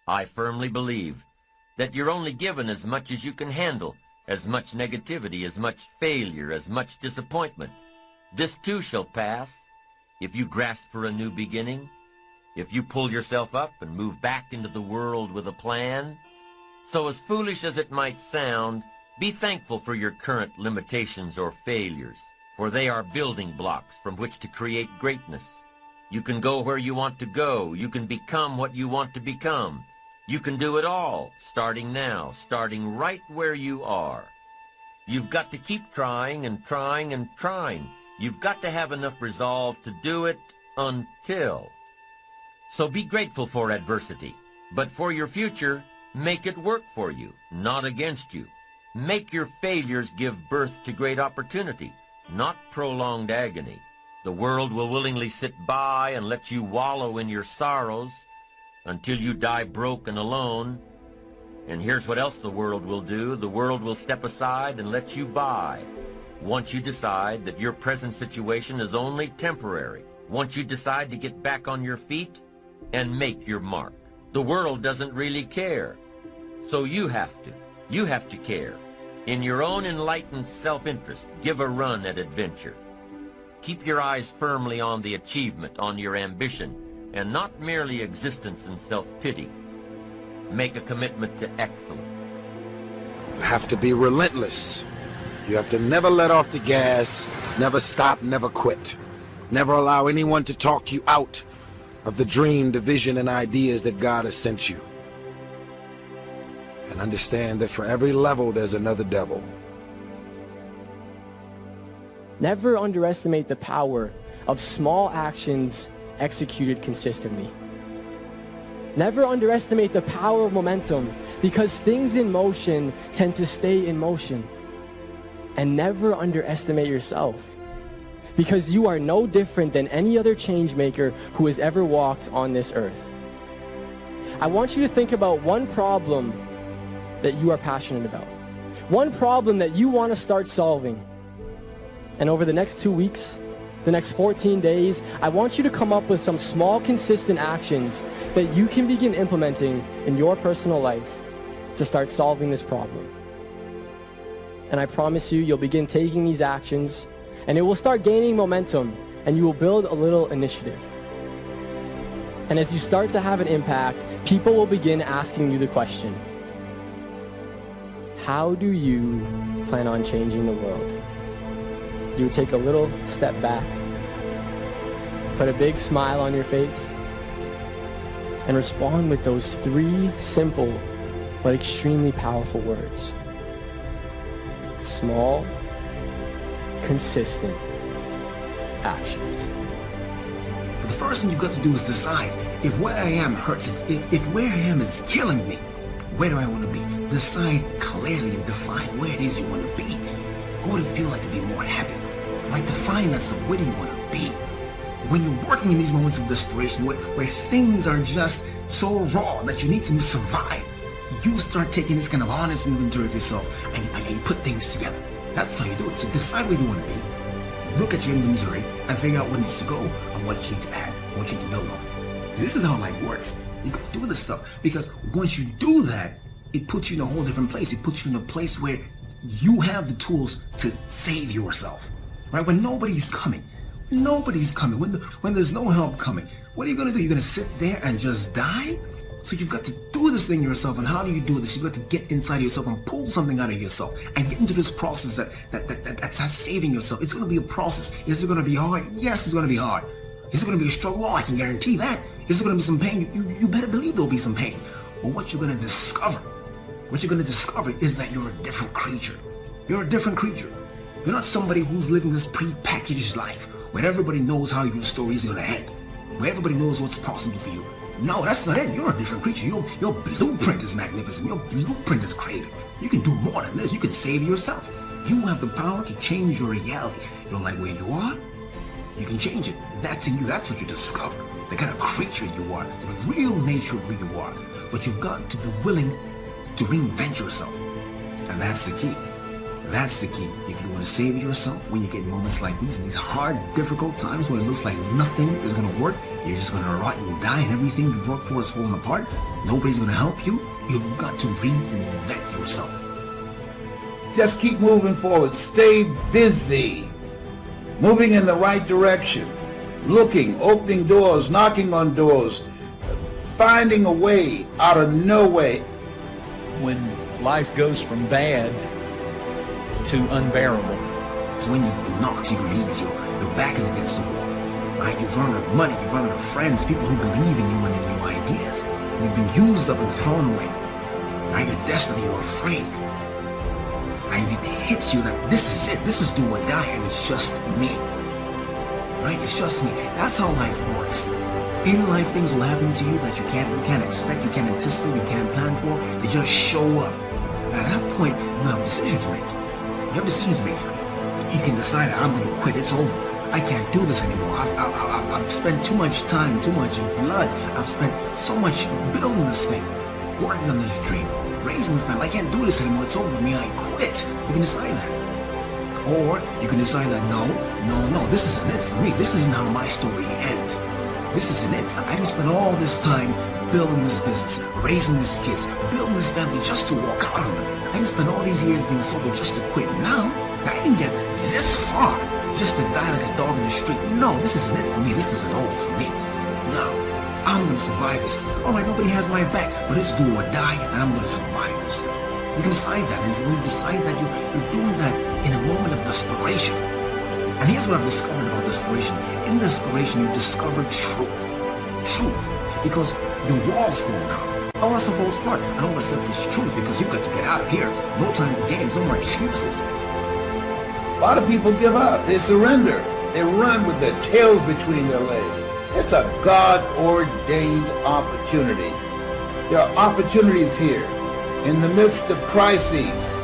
I firmly believe that you're only given as much as you can handle, as much negativity, as much failure, as much disappointment. This too shall pass. If you grasp for a new beginning, if you pull yourself up and move back into the world with a plan. So as foolish as it might sound, be thankful for your current limitations or failures, for they are building blocks from which to create greatness. You can go where you want to go. You can become what you want to become. You can do it all, starting now, starting right where you are. You've got to keep trying and trying and trying. You've got to have enough resolve to do it until. So be grateful for adversity, but for your future, make it work for you, not against you. Make your failures give birth to great opportunity, not prolonged agony. The world will willingly sit by and let you wallow in your sorrows until you die broke and alone. And here's what else the world will do. The world will step aside and let you by. Once you decide that your present situation is only temporary, once you decide to get back on your feet and make your mark. The world doesn't really care, so you have to. You have to care. In your own enlightened self-interest, give a run at adventure. Keep your eyes firmly on the achievement, on your ambition, and not merely existence and self-pity. Make a commitment to excellence. You have to be relentless. You have to never let off the gas, never stop, never quit. Never allow anyone to talk you out of the dream, the vision, and ideas that God has sent you. And understand that for every level, there's another devil. Never underestimate the power of small actions executed consistently. Never underestimate the power of momentum, because things in motion tend to stay in motion. And never underestimate yourself, because you are no different than any other change maker who has ever walked on this earth. I want you to think about one problem that you are passionate about. One problem that you want to start solving. And over the next 2 weeks, the next 14 days, I want you to come up with some small, consistent actions that you can begin implementing in your personal life to start solving this problem. And I promise you, you'll begin taking these actions, and it will start gaining momentum, and you will build a little initiative. And as you start to have an impact, people will begin asking you the question, how do you plan on changing the world? You would take a little step back, put a big smile on your face, and respond with those 3 simple but extremely powerful words. Small, consistent actions. The first thing you've got to do is decide if where I am hurts, if where I am is killing me, where do I want to be? Decide clearly and define where it is you want to be. What would it feel like to be more happy? Like define that, so where do you want to be? When you're working in these moments of desperation, where things are just so raw that you need to survive, you start taking this kind of honest inventory of yourself and you put things together. That's how you do it. So decide where you want to be. Look at your inventory and figure out what needs to go and what you need to add, what you need to build on. This is how life works. You can do this stuff because once you do that, it puts you in a whole different place. It puts you in a place where you have the tools to save yourself. Right? When nobody's coming, when there's no help coming, what are you going to do? You're going to sit there and just die? So you've got to do this thing yourself. And how do you do this? You've got to get inside yourself and pull something out of yourself and get into this process that's saving yourself. It's going to be a process. Is it going to be hard? Yes, it's going to be hard. Is it going to be a struggle? Oh, I can guarantee that. Is there going to be some pain? You better believe there'll be some pain. But what you're going to discover is that you're a different creature. You're a different creature. You're not somebody who's living this pre-packaged life where everybody knows how your story is going to end, where everybody knows what's possible for you. No, that's not it. You're a different creature. Your blueprint is magnificent. Your blueprint is creative. You can do more than this. You can save yourself. You have the power to change your reality. You don't like where you are? You can change it. That's in you. That's what you discover. The kind of creature you are, the real nature of who you are. But you've got to be willing to reinvent yourself. And that's the key. That's the key. If you want to save yourself when you get moments like these, in these hard, difficult times when it looks like nothing is going to work, you're just going to rot and die and everything you've worked for is falling apart, nobody's going to help you, you've got to reinvent yourself. Just keep moving forward. Stay busy. Moving in the right direction. Looking, opening doors, knocking on doors, finding a way out of no way. When life goes from bad to unbearable. So when you've been knocked to your knees, your back is against the wall, right? You've run out of money, you've run out of friends, people who believe in you and in your ideas. You've been used up and thrown away. Right? You're desperate, you're afraid. Right? It hits you that this is it, this is do or die, and it's just me. Right? It's just me. That's how life works. In life, things will happen to you that you can't expect, you can't anticipate, you can't plan for. They just show up. And at that point, you have a decision to make. You have decisions to make. You can decide, I'm going to quit. It's over. I can't do this anymore. I've spent too much time, too much blood. I've spent so much building this thing, working on this dream, raising this family. I can't do this anymore. It's over for me. I quit. You can decide that. Or you can decide that no, this isn't it for me. This isn't how my story ends. This isn't it. I didn't spend all this time building this business, raising these kids, building this family just to walk out on them. I didn't spend all these years being sober just to quit. Now, I didn't get this far just to die like a dog in the street. No, this isn't it for me. This isn't over for me. No, I'm going to survive this. All right, nobody has my back, but it's do or die, and I'm going to survive this thing. You can decide that, and when you decide that, you're doing that in a moment of desperation. And here's what I've discovered about desperation. In desperation, you discover truth. Truth. Because your walls fall down. All that stuff falls apart. And all that's left is truth, because you've got to get out of here. No time for games, no more excuses. A lot of people give up. They surrender. They run with their tails between their legs. It's a God-ordained opportunity. There are opportunities here. In the midst of crises,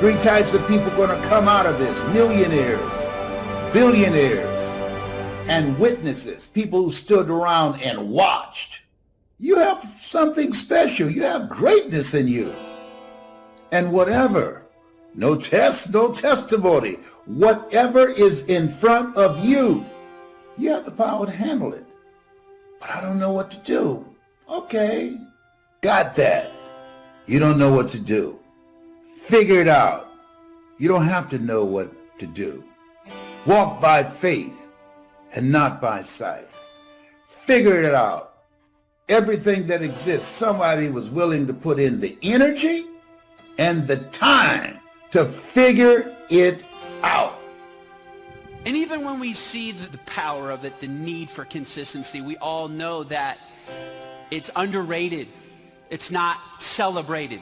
3 types of people are going to come out of this. Millionaires, billionaires, and witnesses. People who stood around and watched. You have something special. You have greatness in you. And whatever, no test, no testimony, whatever is in front of you, you have the power to handle it. But I don't know what to do. Okay, got that. You don't know what to do. Figure it out. You don't have to know what to do. Walk by faith and not by sight. Figure it out. Everything that exists, somebody was willing to put in the energy and the time to figure it out. And even when we see the power of it, the need for consistency, we all know that it's underrated. It's not celebrated.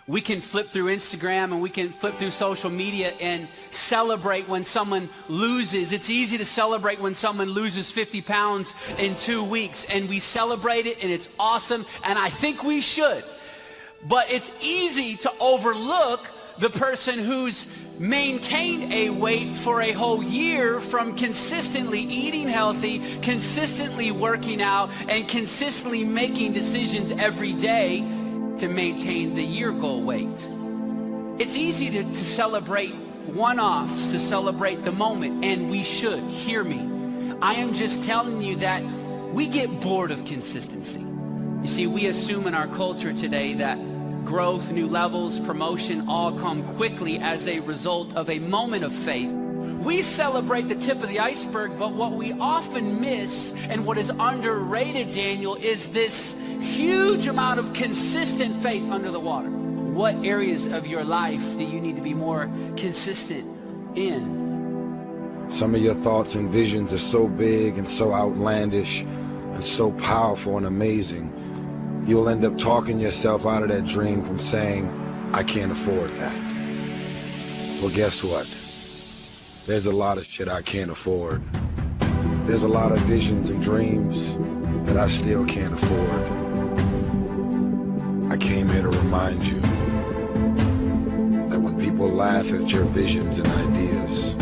We can flip through Instagram and we can flip through social media and celebrate when someone loses. It's easy to celebrate when someone loses 50 pounds in 2 weeks, and we celebrate it and it's awesome, and I think we should. But it's easy to overlook the person who's maintained a weight for a whole year from consistently eating healthy, consistently working out, and consistently making decisions every day to maintain the year goal weight. It's easy to celebrate one-offs, to celebrate the moment, and we should. Hear me. I am just telling you that we get bored of consistency. You see, we assume in our culture today that growth, new levels, promotion all come quickly as a result of a moment of faith. We celebrate the tip of the iceberg, but what we often miss and what is underrated, Daniel, is this huge amount of consistent faith under the water. What areas of your life do you need to be more consistent in? Some of your thoughts and visions are so big and so outlandish and so powerful and amazing, you'll end up talking yourself out of that dream from saying, I can't afford that. Well, guess what? There's a lot of shit I can't afford. There's a lot of visions and dreams that I still can't afford. I came here to remind you that when people laugh at your visions and ideas,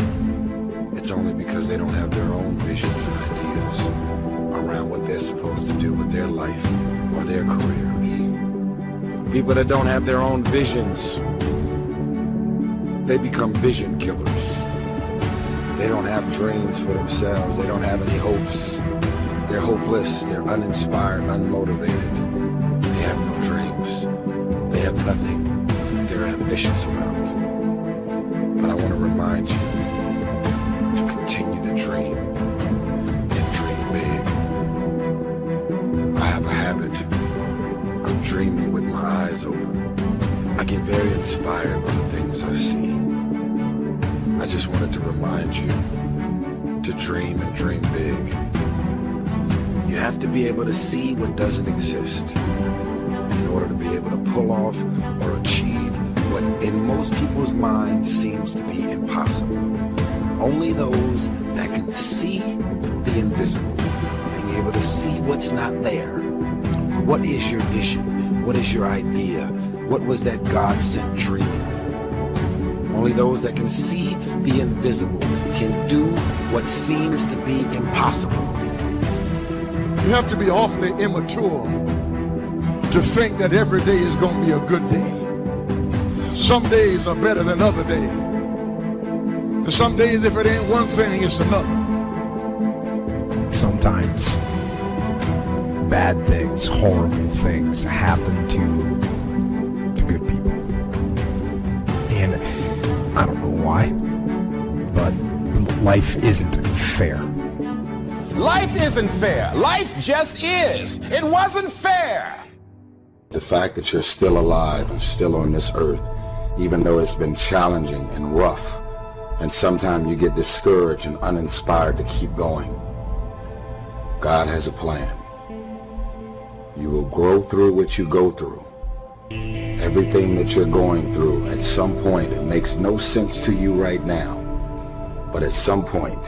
it's only because they don't have their own visions and ideas around what they're supposed to do with their life or their careers. People that don't have their own visions they become vision killers. They don't have dreams for themselves. They don't have any hopes. They're hopeless. They're uninspired, unmotivated. They have no dreams. They have nothing that they're ambitious about. But I want to remind you to continue to dream and dream big. I have a habit of dreaming with my eyes open. I get very inspired by the things I see. I just wanted to remind you to dream and dream big. You have to be able to see what doesn't exist in order to be able to pull off or achieve what in most people's minds seems to be impossible. Only those that can see the invisible, being able to see what's not there. What is your vision? What is your idea? What was that God-sent dream? Only those that can see the invisible can do what seems to be impossible. You have to be awfully immature to think that every day is going to be a good day. Some days are better than other days. And some days, if it ain't one thing, it's another. Sometimes bad things, horrible things happen to good people. And I don't know why, but life isn't fair. Life isn't fair. Life just is. It wasn't fair. The fact that you're still alive and still on this earth, even though it's been challenging and rough, and sometimes you get discouraged and uninspired to keep going. God has a plan. You will grow through what you go through. Everything that you're going through, at some point, it makes no sense to you right now. But at some point,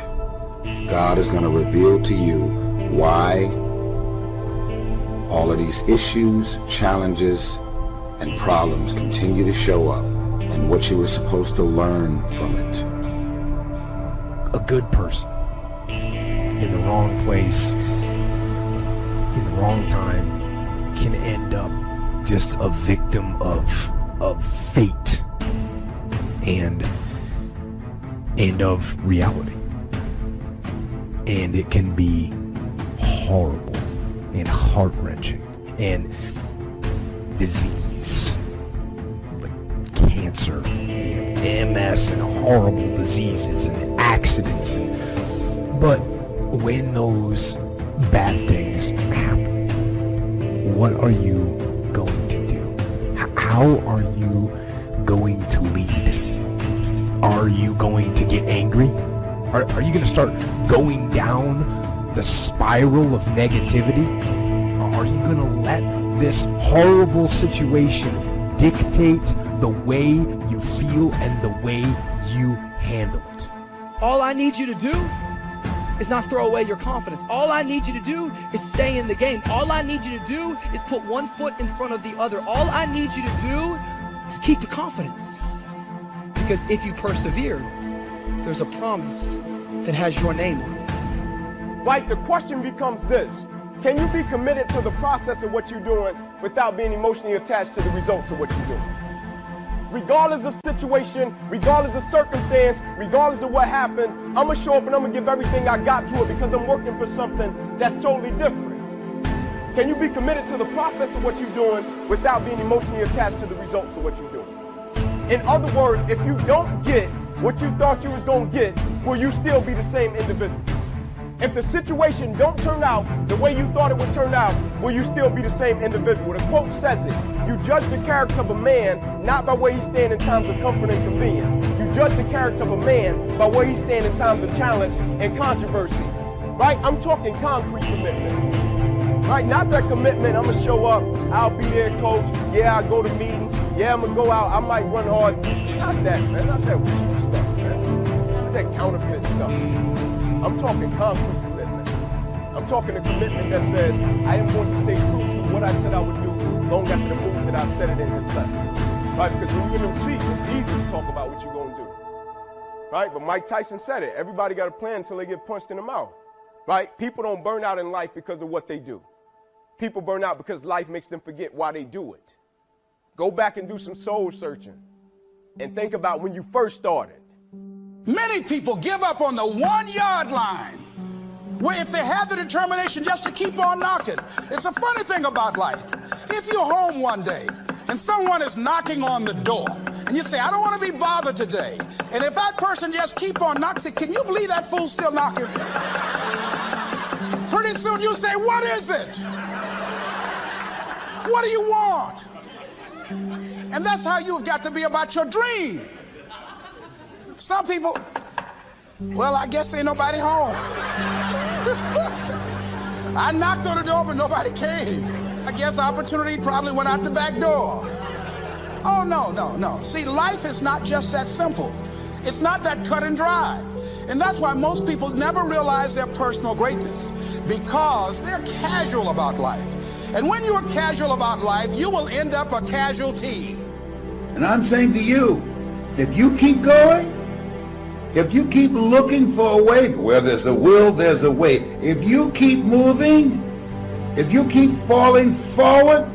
God is going to reveal to you why all of these issues, challenges, and problems continue to show up and what you were supposed to learn from it. A good person in the wrong place, in the wrong time, can end up just a victim of fate and of reality. And it can be horrible and heart-wrenching, and disease like cancer and MS and horrible diseases and accidents, but when those bad things happen, what are you going to do? How are you going to lead? Are you going to get angry? Are you going to start going down the spiral of negativity? Or are you going to let this horrible situation dictate the way you feel and the way you handle it? All I need you to do is not throw away your confidence. All I need you to do is stay in the game. All I need you to do is put one foot in front of the other. All I need you to do is keep the confidence. Because if you persevere, there's a promise that has your name on it. Like, the question becomes this: can you be committed to the process of what you're doing without being emotionally attached to the results of what you're doing? Regardless of situation, regardless of circumstance, regardless of what happened, I'm going to show up and I'm going to give everything I got to it because I'm working for something that's totally different. Can you be committed to the process of what you're doing without being emotionally attached to the results of what you're doing? In other words, if you don't get what you thought you was going to get, will you still be the same individual? If the situation don't turn out the way you thought it would turn out, will you still be the same individual? The quote says it: you judge the character of a man not by where he stands in times of comfort and convenience. You judge the character of a man by where he stands in times of challenge and controversy. Right? I'm talking concrete commitment. Right? Not that commitment, I'm going to show up, I'll be there, coach, yeah, I'll go to meetings, yeah, I'm going to go out, I might run hard. Not that, man. Not that cheap stuff, man. Not that counterfeit stuff. I'm talking concrete commitment. I'm talking a commitment that says, I am going to stay true to what I said I would do long after the move that I've said it in this life. Right? Because when you're in them seats, it's easy to talk about what you're going to do. Right? But Mike Tyson said it. Everybody got a plan until they get punched in the mouth. Right? People don't burn out in life because of what they do. People burn out because life makes them forget why they do it. Go back and do some soul searching. and think about when you first started. Many people give up on the 1 yard line, where if they have the determination just to keep on knocking. It's a funny thing about life. If you're home one day and someone is knocking on the door and you say, I don't want to be bothered today. And if that person just keep on knocking, say, can you believe that fool's still knocking? Pretty soon you say, what is it? What do you want? And that's how you've got to be about your dream. Some people, well, I guess ain't nobody home. I knocked on the door, but nobody came. I guess opportunity probably went out the back door. Oh, no. See, life is not just that simple. It's not that cut and dry. And that's why most people never realize their personal greatness, because they're casual about life. And when you're casual about life, you will end up a casualty. And I'm saying to you, if you keep going, if you keep looking for a way, where there's a will, there's a way. If you keep moving, if you keep falling forward,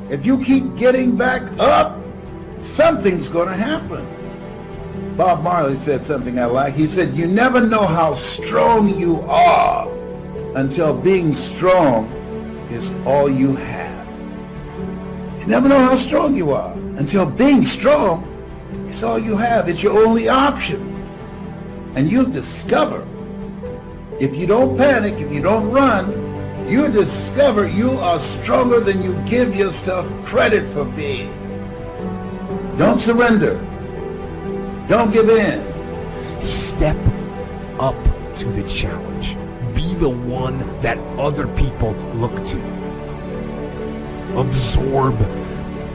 if you keep getting back up, something's going to happen. Bob Marley said something I like. He said, you never know how strong you are until being strong is all you have. You never know how strong you are until being strong is all you have. It's your only option. And you'll discover, if you don't panic, if you don't run, you'll discover you are stronger than you give yourself credit for being. Don't surrender. Don't give in. Step up to the challenge. Be the one that other people look to. Absorb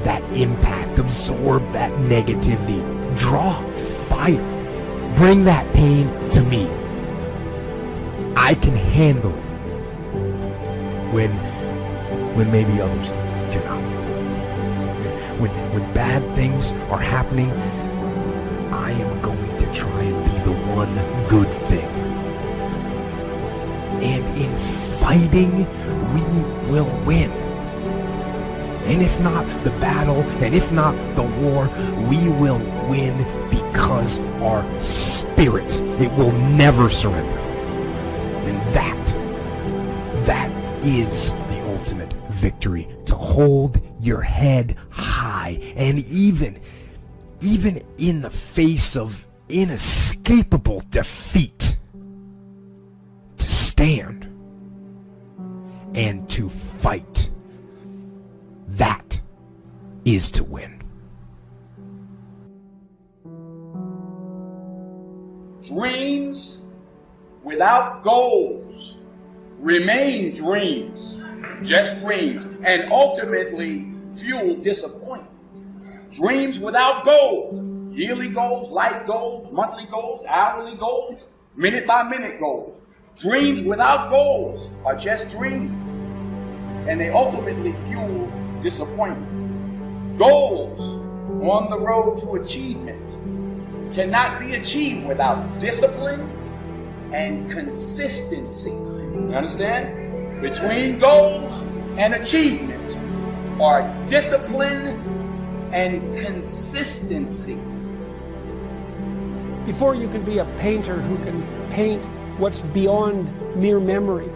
that impact. Absorb that negativity. Draw fire. Bring that pain to me. I can handle it when maybe others cannot. When bad things are happening, I am going to try and be the one good thing. And in fighting, we will win. And if not the battle, and if not the war, we will win because our spirit, it will never surrender. And that is the ultimate victory. To hold your head high, and even in the face of inescapable defeat, to stand and to fight. That is to win. Dreams without goals remain dreams, just dreams, and ultimately fuel disappointment. Dreams without goals, yearly goals, life goals, monthly goals, hourly goals, minute by minute goals. Dreams without goals are just dreams, and they ultimately fuel disappointment. Goals on the road to achievement cannot be achieved without discipline and consistency. You understand? Between goals and achievement are discipline and consistency. Before you can be a painter who can paint what's beyond mere memory,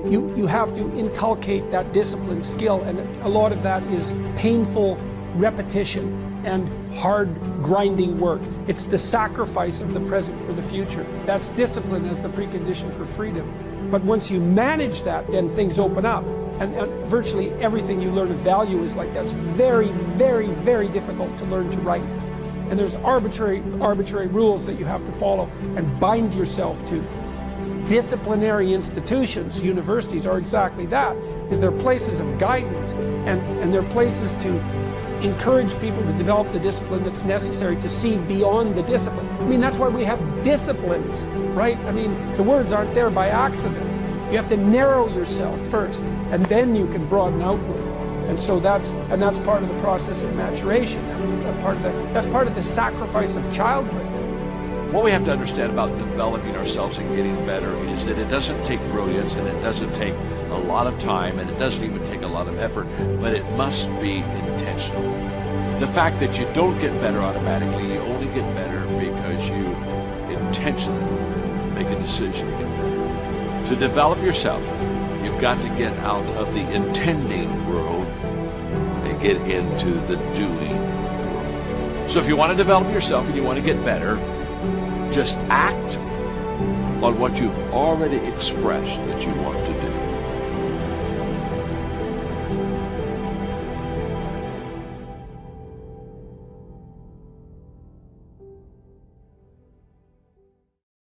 you have to inculcate that discipline skill, and a lot of that is painful repetition and hard grinding work. It's the sacrifice of the present for the future. That's discipline as the precondition for freedom. But once you manage that, then things open up. And virtually everything you learn of value is like that. It's very, very, very difficult to learn to write. And there's arbitrary rules that you have to follow and bind yourself to. Disciplinary institutions, universities, are exactly that. Is they're places of guidance, and they're places to encourage people to develop the discipline that's necessary to see beyond the discipline. I mean, that's why we have disciplines, right? I mean, the words aren't there by accident. You have to narrow yourself first, and then you can broaden outward. And so that's part of the process of maturation. That's part of the sacrifice of childhood. What we have to understand about developing ourselves and getting better is that it doesn't take brilliance, and it doesn't take a lot of time, and it doesn't even take a lot of effort, but it must be intentional. the fact that you don't get better automatically, you only get better because you intentionally make a decision to get better. To develop yourself, you've got to get out of the intending world and get into the doing world. So if you want to develop yourself and you want to get better, just act on what you've already expressed that you want to do.